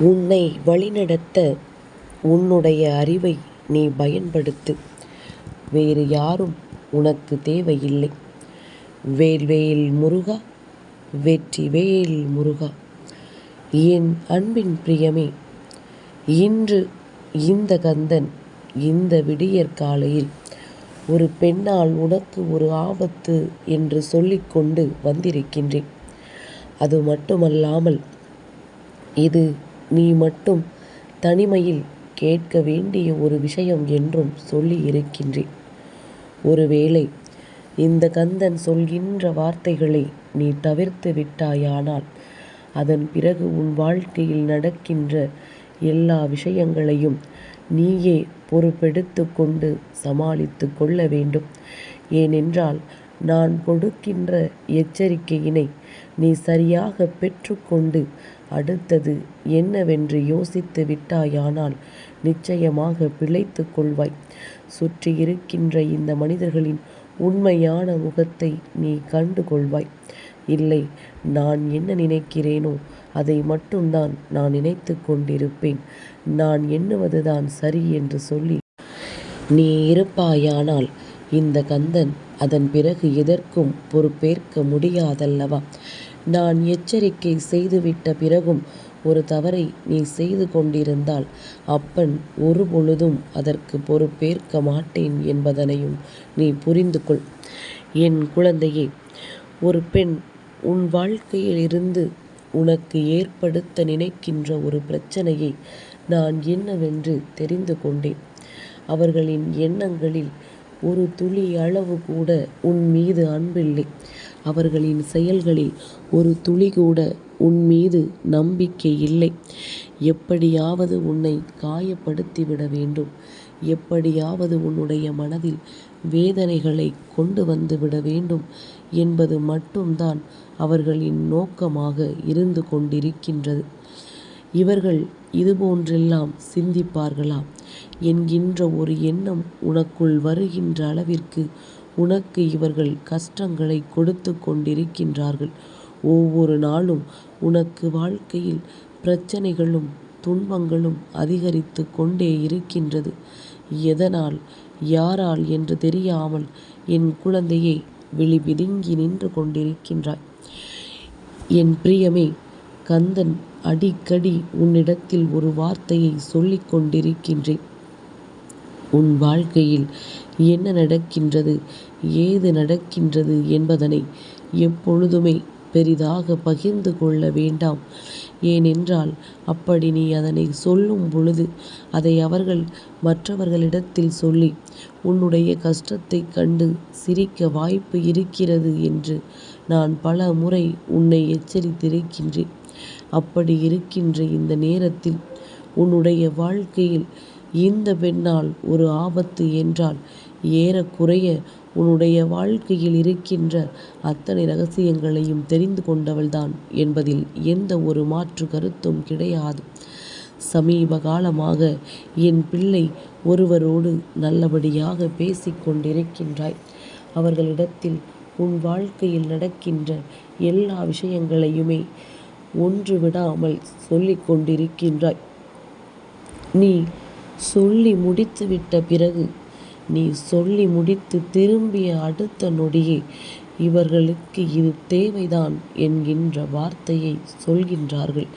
உன்னை வழிநடத்த உன்னுடைய அறிவை நீ பயன்படுத்து. வேறு யாரும் உனக்கு தேவையில்லை. வேல்வேல் முருகா, வெற்றிவேல் முருகா. என் அன்பின் பிரியமே, இன்று இந்த கந்தன் இந்த விடியற்காலையில் ஒரு பெண்ணால் உனக்கு ஒரு ஆபத்து என்று சொல்லிக்கொண்டு வந்திருக்கின்றேன். அது மட்டுமல்லாமல் இது நீ மட்டும் தனிமையில் கேட்க வேண்டிய ஒரு விஷயம் என்றும் சொல்லி இருக்கின்றேன். ஒருவேளை இந்த கந்தன் சொல்கின்ற வார்த்தைகளை நீ தவிர்த்து விட்டாயானால் அதன் பிறகு உன் வாழ்க்கையில் நடக்கின்ற எல்லா விஷயங்களையும் நீயே பொறுப்பெடுத்து கொண்டு சமாளித்து கொள்ள வேண்டும். ஏனென்றால் நான் கொடுக்கின்ற எச்சரிக்கையினை நீ சரியாக பெற்றுக்கொண்டு அடுத்தது என்னவென்று யோசித்து விட்டாயானால் நிச்சயமாக பிழைத்து கொள்வாய். சுற்றி இருக்கின்ற இந்த மனிதர்களின் உண்மையான முகத்தை நீ கண்டு கொள்வாய். இல்லை, நான் என்ன நினைக்கிறேனோ அதை மட்டும்தான் நான் நினைத்து கொண்டிருப்பேன், நான் எண்ணுவதுதான் சரி என்று சொல்லி நீ இருப்பாயானால் இந்த கந்தன் அதன் பிறகு எதற்கும் பொறுப்பேற்க முடியாதல்லவா? நான் எச்சரிக்கை செய்துவிட்ட பிறகும் ஒரு தவறை நீ செய்து கொண்டிருந்தால் அப்பன் ஒரு பொழுதும் அதற்கு பொறுப்பேற்க மாட்டேன் என்பதனையும் நீ புரிந்து கொள். என் குழந்தையே, ஒரு பெண் உன் வாழ்க்கையில் இருந்து உனக்கு ஏற்படுத்த நினைக்கின்ற ஒரு பிரச்சனையை நான் என்னவென்று தெரிந்து கொண்டேன். அவர்களின் எண்ணங்களில் ஒரு துளி அளவு கூட உன் மீது அன்பில்லை. அவர்களின் செயல்களில் ஒரு துளி கூட உன் மீது நம்பிக்கை இல்லை. எப்படியாவது உன்னை காயப்படுத்திவிட வேண்டும், எப்படியாவது உன்னுடைய மனதில் வேதனைகளை கொண்டு வந்து விட வேண்டும் என்பது மட்டும்தான் அவர்களின் நோக்கமாக இருந்து கொண்டிருக்கின்றது. இவர்கள் இதுபோன்றெல்லாம் சிந்திப்பார்களா என்கின்ற ஒரு எண்ணம் உனக்குள் வருகின்ற அளவிற்கு உனக்கு இவர்கள் கஷ்டங்களை கொடுத்து கொண்டிருக்கின்றார்கள். ஒவ்வொரு நாளும் உனக்கு வாழ்க்கையில் பிரச்சனைகளும் துன்பங்களும் அதிகரித்து கொண்டே இருக்கின்றது. எதனால், யாரால் என்று தெரியாமல் என் குழந்தையை விழி பிதுங்கி நின்று கொண்டிருக்கின்றாய். என் பிரியமே, கந்தன் அடிக்கடி உன்னிடத்தில் ஒரு வார்த்தையை சொல்லிக் கொண்டிருக்கின்றேன். உன் வாழ்க்கையில் என்ன நடக்கின்றது, ஏது நடக்கின்றது என்பதனை எப்பொழுதுமே பெரிதாக பகிர்ந்து கொள்ள வேண்டாம். ஏனென்றால் அப்படி நீ அதனை சொல்லும் பொழுது அதை அவர்கள் மற்றவர்களிடத்தில் சொல்லி உன்னுடைய கஷ்டத்தை கண்டு சிரிக்க வாய்ப்பு இருக்கிறது என்று நான் பல முறை உன்னை எச்சரித்திருக்கின்றேன். அப்படி இருக்கின்ற இந்த நேரத்தில் உன்னுடைய வாழ்க்கையில் இந்த பெண்ணால் ஒரு ஆபத்து என்றால் ஏறக்குறைய உன்னுடைய வாழ்க்கையில் இருக்கின்ற அத்தனை ரகசியங்களையும் தெரிந்து கொண்டவள்தான் என்பதில் எந்த ஒரு மாற்று கருத்தும் கிடையாது. சமீப காலமாக என் பிள்ளை ஒருவரோடு நல்லபடியாக பேசிக்கொண்டிருக்கின்றாய். அவர்களிடத்தில் உன் வாழ்க்கையில் நடக்கின்ற எல்லா விஷயங்களையுமே ஒன்று விடாமல் சொல்லிக் கொண்டிருக்கின்றாய். நீ சொல்லி முடித்துவிட்ட பிறகு, நீ சொல்லி முடித்து திரும்பிய அடுத்த நொடியே இவர்களுக்கு இது தேவைதான் என்கின்ற வார்த்தையை சொல்கின்றார்கள்.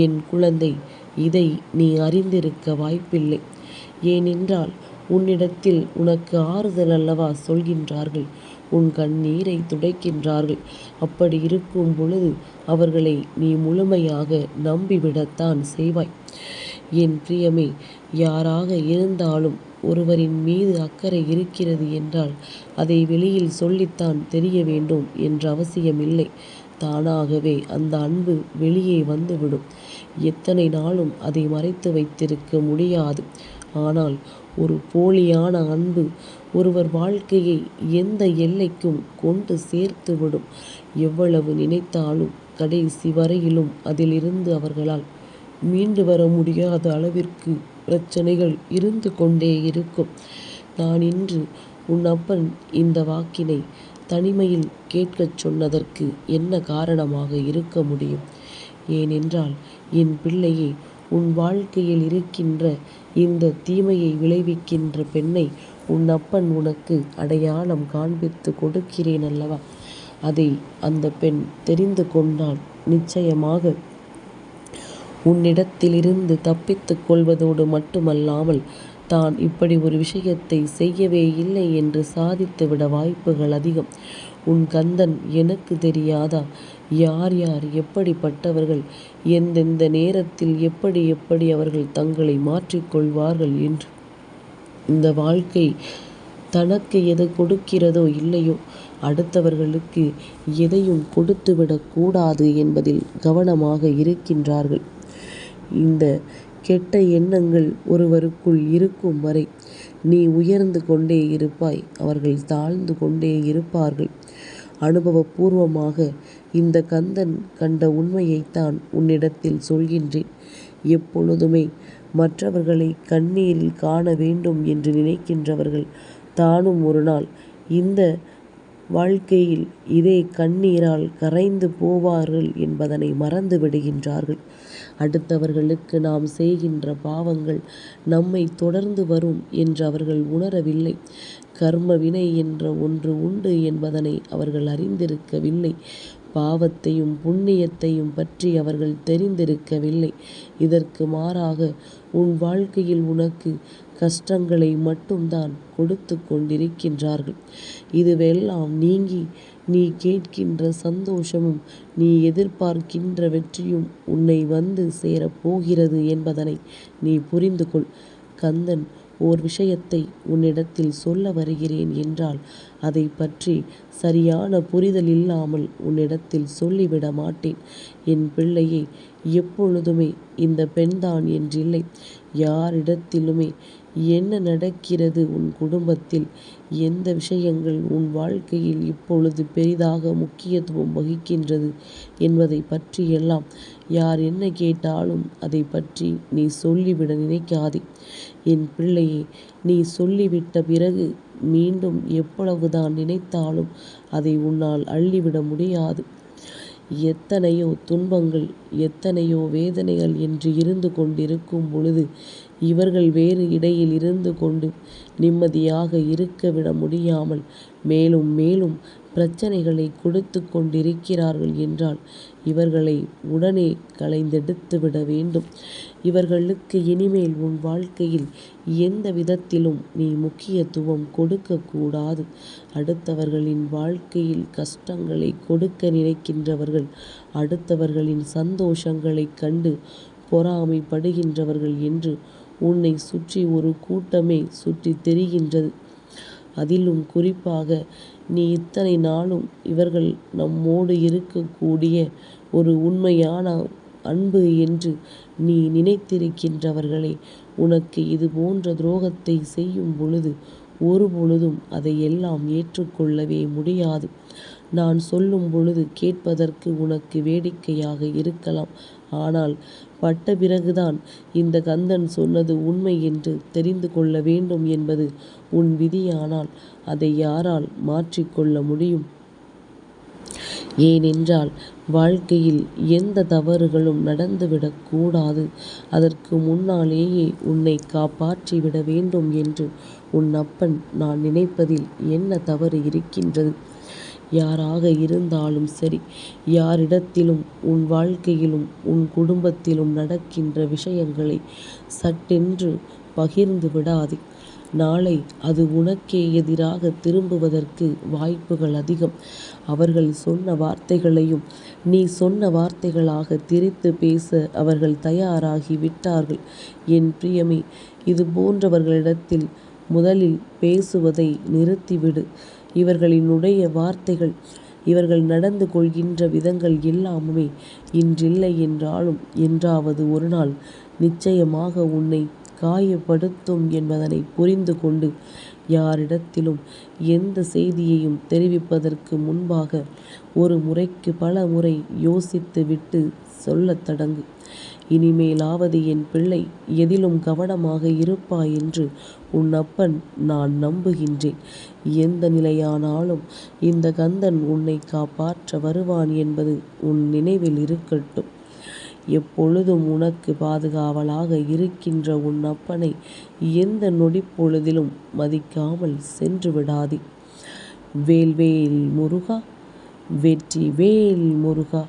என் குழந்தை, இதை நீ அறிந்திருக்க வாய்ப்பில்லை. ஏனென்றால் உன்னிடத்தில் உனக்கு ஆறுதல் அல்லவா சொல்கின்றார்கள், உன் கண்ணீரை துடைக்கின்றார்கள். அப்படி இருக்கும் பொழுது அவர்களை நீ முழுமையாக நம்பிவிடத்தான் செய்வாய். என் பிரியமே, யாராக இருந்தாலும் ஒருவரின் மீது அக்கறை இருக்கிறது என்றால் அதை வெளியில் சொல்லித்தான் தெரிய வேண்டும் என்ற அவசியமில்லை. தானாகவே அந்த அன்பு வெளியே வந்துவிடும். எத்தனை நாளும் அதை மறைத்து வைத்திருக்க முடியாது. ஆனால் ஒரு போலியான அன்பு ஒருவர் வாழ்க்கையை எந்த எல்லைக்கும் கொண்டு சேர்த்துவிடும். எவ்வளவு நினைத்தாலும் கடைசி வரையிலும் அதிலிருந்து அவர்களால் மீண்டு வர முடியாத அளவிற்கு பிரச்சனைகள் இருந்து கொண்டே இருக்கும். நான் இன்று உன் அப்பன் இந்த வாக்கினை தனிமையில் கேட்கச் சொன்னதற்கு என்ன காரணமாக இருக்க முடியும்? ஏனென்றால் என் பிள்ளையே, உன் வாழ்க்கையில் இருக்கின்ற இந்த தீமையை விளைவிக்கின்ற பெண்ணை உன் அப்பன் உனக்கு அடையாளம் காண்பித்து கொடுக்கிறேன் அல்லவா? அதை அந்த பெண் தெரிந்து கொண்டால் நிச்சயமாக உன்னிடத்திலிருந்து தப்பித்துக் கொள்வதோடு மட்டுமல்லாமல் தான் இப்படி ஒரு விஷயத்தை செய்யவே இல்லை என்று சாதித்துவிட வாய்ப்புகள் அதிகம். உன் கந்தன் எனக்கு தெரியாதா? யார் யார் எப்படிப்பட்டவர்கள், எந்தெந்த நேரத்தில் எப்படி எப்படி அவர்கள் தங்களை மாற்றிக்கொள்வார்கள் என்று. இந்த வாழ்க்கை தனக்கு எது கொடுக்கிறதோ இல்லையோ, அடுத்தவர்களுக்கு எதையும் கொடுத்துவிடக்கூடாது என்பதில் கவனமாக இருக்கின்றார்கள். இந்த கெட்ட எண்ணங்கள் ஒருவருக்குள் இருக்கும் வரை நீ உயர்ந்து கொண்டே இருப்பாய், அவர்கள் தாழ்ந்து கொண்டே இருப்பார்கள். அனுபவபூர்வமாக இந்த கந்தன் கண்ட உண்மையைத்தான் உன்னிடத்தில் சொல்கின்றேன். எப்பொழுதுமே மற்றவர்களை கண்ணீரில் காண வேண்டும் என்று நினைக்கின்றவர்கள் தானும் ஒரு நாள் இந்த வாழ்க்கையில் இதே கண்ணீரால் கரைந்து போவார்கள் என்பதனை மறந்து விடுகின்றார்கள். அடுத்தவர்களுக்கு நாம் செய்கின்ற பாவங்கள் நம்மை தொடர்ந்து வரும் என்று அவர்கள் உணரவில்லை. கர்ம வினை என்ற ஒன்று உண்டு என்பதனை அவர்கள் அறிந்திருக்கவில்லை. பாவத்தையும் புண்ணியத்தையும் பற்றி அவர்கள் தெரிந்திருக்கவில்லை. இதற்கு மாறாக உன் வாழ்க்கையில் உனக்கு கஷ்டங்களை மட்டும்தான் கொடுத்து கொண்டிருக்கின்றார்கள். இதுவெல்லாம் நீங்கி நீ கேட்கின்ற சந்தோஷமும் நீ எதிர்பார்க்கின்ற வெற்றியும் உன்னை வந்து சேரப்போகிறது என்பதனை நீ புரிந்து கொள். கந்தன் ஓர் விஷயத்தை உன்னிடத்தில் சொல்ல வருகிறேன் என்றால் அதை பற்றி சரியான புரிதல் இல்லாமல் உன்னிடத்தில் சொல்லிவிட மாட்டேன். என் பிள்ளையே, எப்பொழுதுமே இந்த பெண்தான் என்றில்லை, யாரிடத்திலுமே என்ன நடக்கிறது, உன் குடும்பத்தில் எந்த விஷயங்கள் உன் வாழ்க்கையில் இப்பொழுது பெரிதாக முக்கியத்துவம் வகிக்கின்றது என்பதை பற்றியெல்லாம் யார் என்ன கேட்டாலும் அதை பற்றி நீ சொல்லிவிட நினைக்காதே. என் பிள்ளையே, நீ சொல்லிவிட்ட பிறகு மீண்டும் எவ்வளவுதான் நினைத்தாலும் அதை உன்னால் அள்ளிவிட முடியாது. எத்தனையோ துன்பங்கள், எத்தனையோ வேதனைகள் என்று இருந்து கொண்டிருக்கும் பொழுது இவர்கள் வேறு இடையில் இருந்து கொண்டு நிம்மதியாக இருக்க விட முடியாமல் மேலும் மேலும் பிரச்சனைகளை கொடுத்து கொண்டிருக்கிறார்கள் என்றால் இவர்களை உடனே களைந்தெடுத்து விட வேண்டும். இவர்களுக்கு இனிமேல் உன் வாழ்க்கையில் எந்த விதத்திலும் நீ முக்கியத்துவம் கொடுக்கக்கூடாது. அடுத்தவர்களின் வாழ்க்கையில் கஷ்டங்களை கொடுக்க நினைக்கின்றவர்கள், அடுத்தவர்களின் சந்தோஷங்களை கண்டு பொறாமைப்படுகின்றவர்கள் என்று உன்னை சுற்றி ஒரு கூட்டமே சுற்றி தெரிகின்றது. அதிலும் குறிப்பாக நீ இத்தனை நாளும் இவர்கள் நம்மோடு இருக்கக்கூடிய ஒரு உண்மையான அன்பு என்று நீ நினைத்திருக்கின்றவர்களே உனக்கு இது போன்ற துரோகத்தை செய்யும் பொழுது ஒருபொழுதும் அதையெல்லாம் ஏற்றுக்கொள்ளவே முடியாது. நான் சொல்லும் பொழுது கேட்பதற்கு உனக்கு வேடிக்கையாக இருக்கலாம். ஆனால் பட்ட பிறகுதான் இந்த கந்தன் சொன்னது உண்மை என்று தெரிந்து கொள்ள வேண்டும் என்பது உன் விதியானால் அதை யாரால் மாற்றிக்கொள்ள முடியும்? ஏனென்றால் வாழ்க்கையில் எந்த தவறுகளும் நடந்துவிடக்கூடாது. அதற்கு முன்னாலேயே உன்னை காப்பாற்றிவிட வேண்டும் என்று உன் அப்பன் நான் நினைப்பதில் என்ன தவறு இருக்கின்றது? யாராக இருந்தாலும் சரி, யாரிடத்திலும் உன் வாழ்க்கையிலும் உன் குடும்பத்திலும் நடக்கின்ற விஷயங்களை சட்டென்று பகிர்ந்து விடாதே. நாளை அது உனக்கே எதிராக திரும்புவதற்கு வாய்ப்புகள் அதிகம். அவர்கள் சொன்ன வார்த்தைகளையும் நீ சொன்ன வார்த்தைகளாக திரித்து பேச அவர்கள் தயாராகி விட்டார்கள். என் பிரியமே, இது போன்றவர்களிடத்தில் முதலில் பேசுவதை நிறுத்திவிடு. இவர்களினுடைய வார்த்தைகள், இவர்கள் நடந்து கொள்கின்ற விதங்கள் எல்லாமே இன்றில்லை என்றாலும் என்றாவது ஒரு நாள் நிச்சயமாக உன்னை காயப்படுத்தும் என்பதனை புரிந்து கொண்டு யாரிடத்திலும் எந்த செய்தியையும் தெரிவிப்பதற்கு முன்பாக ஒரு முறைக்கு பல முறை யோசித்து விட்டு சொல்லத் தொடங்கு. இனிமேலாவது என் பிள்ளை எதிலும் கவனமாக இருப்பாய் என்று உன் அப்பன் நான் நம்புகின்றேன். எந்த நிலையானாலும் இந்த கந்தன் உன்னை காப்பாற்ற வருவான் என்பது உன் நினைவில் இருக்கட்டும். எப்பொழுதும் உனக்கு பாதுகாவலாக இருக்கின்ற உன் அப்பனை எந்த நொடிப்பொழுதிலும் மதிக்காமல் சென்று விடாதே. வேல்வேல் முருகா, வெற்றி வேல் முருகா.